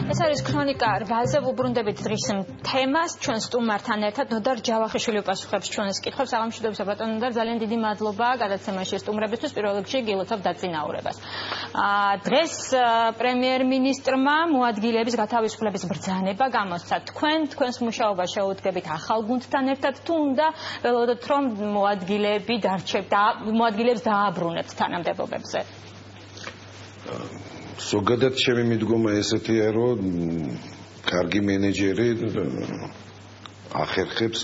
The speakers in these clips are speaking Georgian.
ეს არის ქრონიკა რვაზე ვუბრუნდებით დღის თემას ჩვენ სტუმართან ერთად ნოდარ ჯავახიშვილი უპასუხებს ჩვენს კითხვებს აღამშვიდობისა ბატონო ნოდარ ძალიან დიდი მადლობა გადაცემაში სტუმრებისთვის პირველ რიგში გილოცავ დაწინაურებას დღეს პრემიერ-მინისტრმა მოადგილეების გათავისუფლების ბრძანება გამოსცა თქვენს მუშაობას შეუდგებით ახალ გუნდთან ერთად თუ უნდა ველოდოთ რომ მოადგილეებს დააბრუნებთ თანამდებობებზე ზოგადად ჩემი მიდგომა ესეთია, რომ კარგი მენეჯერი ახერხებს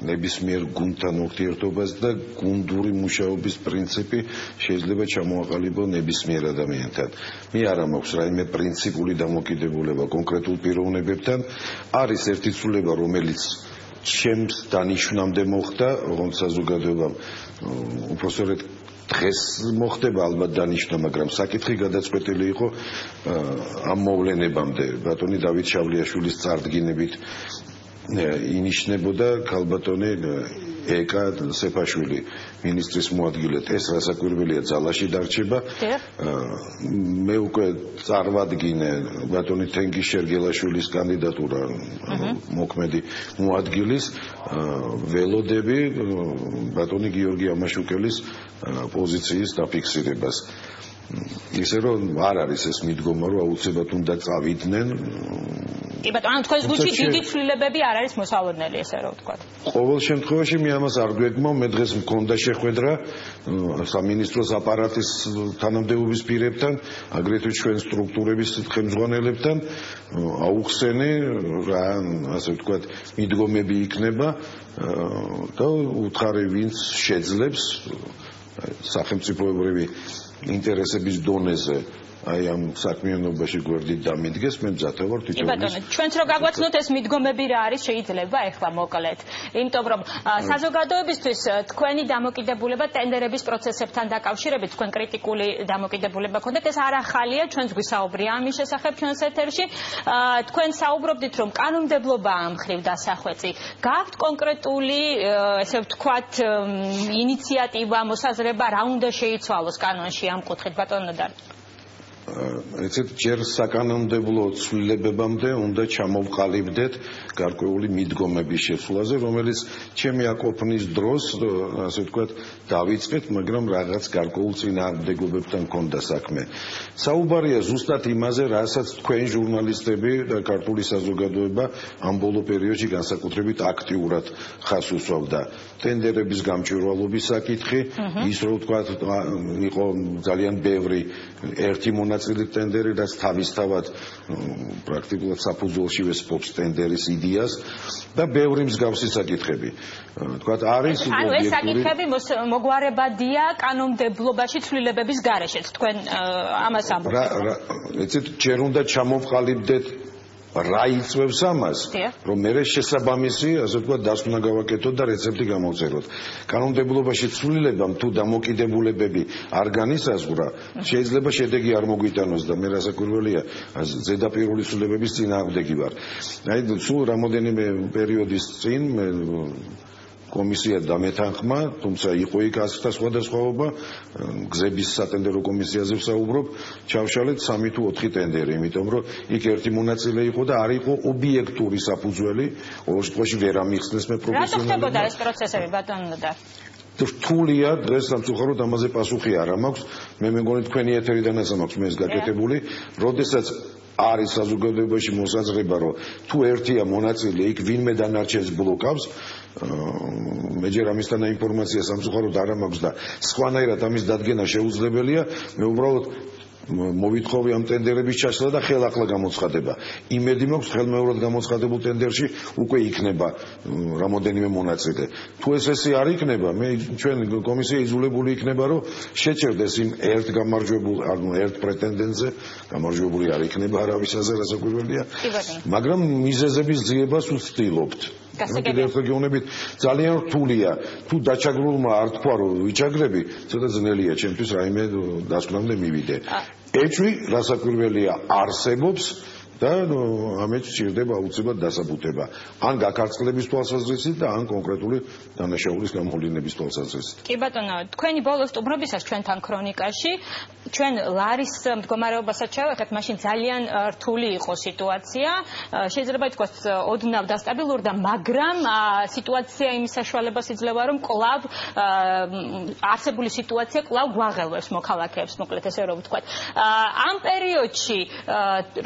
ნებისმიერ გუნდთან ურთიერთობას და გუნდური მუშაობის პრინციპი შეიძლება ჩამოაყალიბო ნებისმიერ ადამიანთან. მე არა მაქვს რაიმე პრინციპული დამოკიდებულება კონკრეტულ პიროვნებებთან. არის ერთი ცვლილება, რომელიც ჩემს დანიშვნამდე მოხდა, როგორც საზოგადოებამ უпроსტოდ დღეს მოხდება ალბათ დანიშნა, მაგრამ საკითხი გადაწყვეტილი იყო ამ მოვლენებამდე. ბატონი დავით შავლიაშვილის წარდგინებით ინიშნებოდა ქალბატონი ეკა სეფაშვილი მინისტრის მოადგილედ. ეს რასაკვირველია ძალაში დარჩება. მე უკვე წარვადგინე ბატონი თენგიზ შერგელაშვილის კანდიდატურა მოქმედი მოადგილის ველოდები ბატონი გიორგი ამაშუკელის პოზიციის დაფიქსირებას. ისე რომ არ არის ეს მიდგომა, რომ აუცილებლად უნდა წავიდნენ. კი ბატონო, თქვენს გუნდში დიდი ცვლილებები არ არის მოსალოდნელი, ესე რომ ვთქვათ. ყოველ შემთხვევაში მე ამას არ გვეგმავ, მე დღეს მქონდა შეხვედრა სამინისტროს აპარატის თანამდებობის პირებთან, აგრეთვე ჩვენ სტრუქტურების ხელმძღვანელებთან, აუხსენი რა, ასე ვთქვათ, მიდგომები იქნება და უთხარი ვინც შეძლებს სახელმწიფოებრივი ინტერესების დონეზე აი ამ საქმიანობაში გვერდით დამიდგეს, მე მზათა ვარ თვითონ. ბატონო, ჩვენც რო გაგვაცნოთ ეს მიდგომები რა არის, შეიძლება ახლა მოკლედ. იმიტომ რომ საზოგადოებისთვის თქვენი დამოკიდებულება ტენდერების პროცესებთან დაკავშირებით თქვენ კრიტიკული დამოკიდებულება გქონდათ, ეს არ ახალია, ჩვენც გვისაუბრია ამის შესახებ ჩვენს ეთერში. თქვენ საუბრობდით რომ კანონმდებლობა ამ მხრივ დასახვეწი. გაქვთ კონკრეტული, ესე ვთქვათ, ინიციატივა, მოსაზრება რა უნდა შეიცვალოს კანონში ამ კუთხით, ბატონო ნოდარ? ეცეთ ჯერ საკანონმდებლო ცვლილებებამდე უნდა ჩამოვყალიბდეთ გარკვეული მიდგომების შეცვლაზე, რომელიც ჩემი აკოფნის დროს, ასე ვთქვათ, დავიწყეთ, მაგრამ რაღაც გარკვეულ წინააღმდეგობებთან მქონდა საქმე. საუბარია ზუსტად იმაზე, რასაც თქვენ ჟურნალისტები და ქართული საზოგადოება ამ ბოლო პერიოდში განსაკუთრებით აქტიურად ხაზს უსვამდა. ტენდერების გამჭვირვალობის საკითხი, ის რომ ვთქვათ, იყო ძალიან ბევრი ერთი მონაწილე ტენდერი, რაც თავისთავად პრაქტიკულად საფუძველშივე სპობს ტენდერის იდეას და ბევრი მსგავსი საკითხები. ვთქვათ, არის ეს საკითხები მოგვარებადია კანონმდებლობაში ცვლილებების გარეშეც. თქვენ ამას ამბობთ. ეცეთ ჯერ უნდა ჩამოვყალიბდეთ რა იწვევს ამას, რომ მე შესაბამისი, ასე ვთქვათ, დასკვნა გავაკეთოთ და რეცეპტი გამოვწეროთ. კანონმდებლობაში ცვლილებამ თუ დამოკიდებულებები არ განისაზღვრა, შეიძლება შედეგი არ მოგვიტანოს და მე რასაკვირველია, ზედაპირული ცვლილებების წინააღმდეგი ვარ. აი, სულ რამოდენიმე პერიოდის წინ მე კომისია დამეთანხმა, თუმცა იყო იქ ასთა სხვადასხვაობა, გზების სატენდერო კომისიაზე ვსაუბრობ, ჩავშალეთ 3 თუ 4 ტენდერი, იმიტომ რომ იქ ერთი მონაწილე იყო და არ იყო ობიექტური საფუძველი, ყოველ შემთხვევაში ვერ ამიხსნეს მე პროფესიონალურად. რატო ხდებოდა ეს პროცესები, ბატონო ნოდარ? რთულია დღეს სამწუხაროდ ამაზე პასუხი არ მაქვს, მე მეგონი თქვენი ეთერიდანაც მაქვს მე ეს გაკეთებული, როდესაც არის საზოგადოებაში მოსაზრება, რომ თუ ერთია მონაწილე იქ ვინმე დანარჩენს ბლოკავს, მე ჯერ ამისთან ინფორმაცია სამწუხაროდ არ მაქვს და სხვანაირად ამის დადგენა შეუძლებელია, მე უბრალოდ მოვითხოვი ამ ტენდერების ჩასვლა და ხელახლა გამოცხადება. იმედი მაქვს ხელმეორედ გამოცხადებულ ტენდერში უკვე იქნება რამოდენიმე მონაწილე. თუ ესე არ იქნება, მე ჩვენ კომისია იძულებული იქნება, რომ შეჭერდეს იმ ერთ გამარჯვებულ, ანუ ერთ პრეტენდენტზე, გამარჯვებული არ იქნება არავისაზე რასაკვირველია, მაგრამ მიზეზების ძიებას ვცდილობთ. გასაგებია ძალიან რთულია. თუ დაჩაგრულმა არ თქვა რომ ვიჩაგრები, ცოტა ძნელია ჩემთვის რაიმე დასკვნამდე მივიდე. ეჭვი რასაკვირველია არსებობს და ამით სჭირდება აუცილებლად დასაბუთება ან გაქარწყლების თვალსაზრისით და ან კონკრეტული დანაშაულის გამოვლინების თვალსაზრისით. კი ბატონო, თქვენი ბოლო სტუმრობისას ჩვენთან ქრონიკაში ჩვენ ლარის მდგომარეობასაც შევეხეთ, მაშინ ძალიან რთული იყო სიტუაცია. შეიძლება ითქვას ოდნავ დასტაბილურდა, მაგრამ სიტუაცია იმის საშუალებას იძლევა, რომ კვლავ არსებული სიტუაცია კვლავ გვაღელვებს მოქალაქეებს, მოკლედ ესე რომ ვთქვათ. ამ პერიოდში,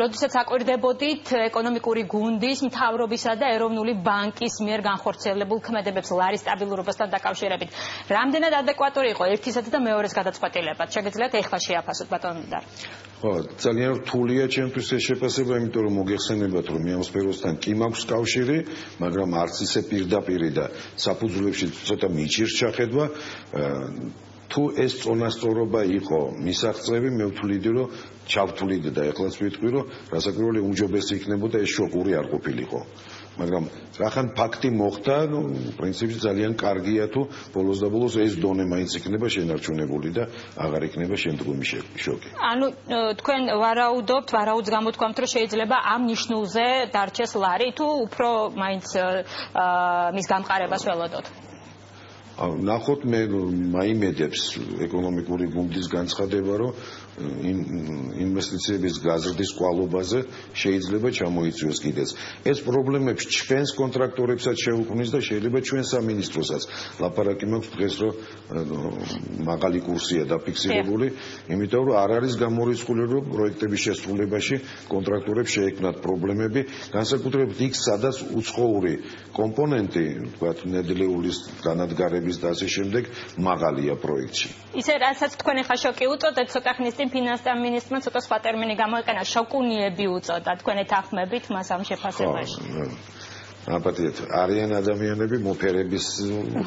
როდესაც აკვირდებოდით ეკონომიკური გუნდის, მთავრობისა და ეროვნული ბანკის მიერ განხორციელებულ ქმედებებს ლარის სტაბილურობასთან დაკავშირებით, რამდენად ადეკვატური იყო ერთისა და მეორეს გადაწყვეტილება? შეგიძლიათ ეხლა შეაფასოთ ბატონო მდარ. ხო, ძალიან რთულია ჩემთვის ეს შეფასება, იმიტომ რომ მოგეხსენებათ, რომ მე ამ სფეროსთან კი მაქვს კავშირი, მაგრამ არც ისე პირდაპირი და საფუძვლებში ცოტა მიჭირს ჩახედვა. თუ ეს წონასწორობა იყო მისაღწევი, მე ვთვლიდი, რომ ჩავთვლიდე და ეხლაც ვიტყვი, რომ რასაკვირველია უმჯობესი იქნებოდა ეს შოკური არ ყოფილიყო. მაგრამ რახან ფაქტი მოხდა, პრინციპში ძალიან კარგია თუ ბოლოს და ბოლოს ეს დონე მაინც იქნება შენარჩუნებული და აღარ იქნება შემდგომი შოკი. ანუ თქვენ ვარაუდს გამოთქვამთ, რომ შეიძლება ამ ნიშნულზე დარჩეს ლარი თუ უფრო მაინც მის გამყარებას ველოდოთ? ნახოთ, მე მაიმედებს ეკონომიკური გუნდის განცხადება, რომ ინვესტიციების გაზრდის კვალობაზე შეიძლება ჩამოიწვიოს კიდეც. ეს პრობლემებს ჩვენს კონტრაქტორებსაც შეუქმნის და შეიძლება ჩვენ სამინისტროსაც. ლაპარაკი მაქვს დღეს, რომ მაღალი კურსია დაფიქსირებული, იმიტომ რომ არ არის გამორიცხული, რომ პროექტების შესრულებაში კონტრაქტორებს შეექმნათ პრობლემები, განსაკუთრებით იქ, სადაც უცხოური კომპონენტი, თქვათ, ნედლეულის განადგარების და ასე შემდეგ მაღალია პროექტში. ისე რასაც თქვენ ახლა შოკი უწოდეთ, ცოტა ხნის წინ ფინანსთა მინისტრმა ცოტა სხვა ტერმინი გამოიყენა, შოკუნიები უწოდა, თქვენ ეთანხმებით მას ამ შეფასებაში? აპატიეთ, არიან ადამიანები მოფერების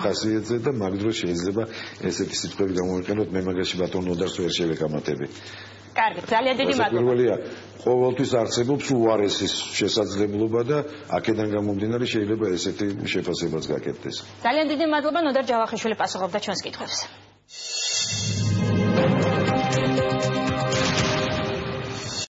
ხასიათზე და მაგ დროს შეიძლება ესეთი სიტყვები გამოიყენოთ, მე მაგაში ბატონ ნოდარს ვერ შევეკამათები. კარგი, ძალიან დიდი მადლობა. პირველია, ყოველთვის არსებობს უარესის შესაძლებლობა და აქედან გამომდინარე შეიძლება ესეთი შეფასებაც გაკეთდეს. ძალიან დიდი მადლობა, ნოდარ ჯავახიშვილი პასუხობდა ჩვენს კითხვებს.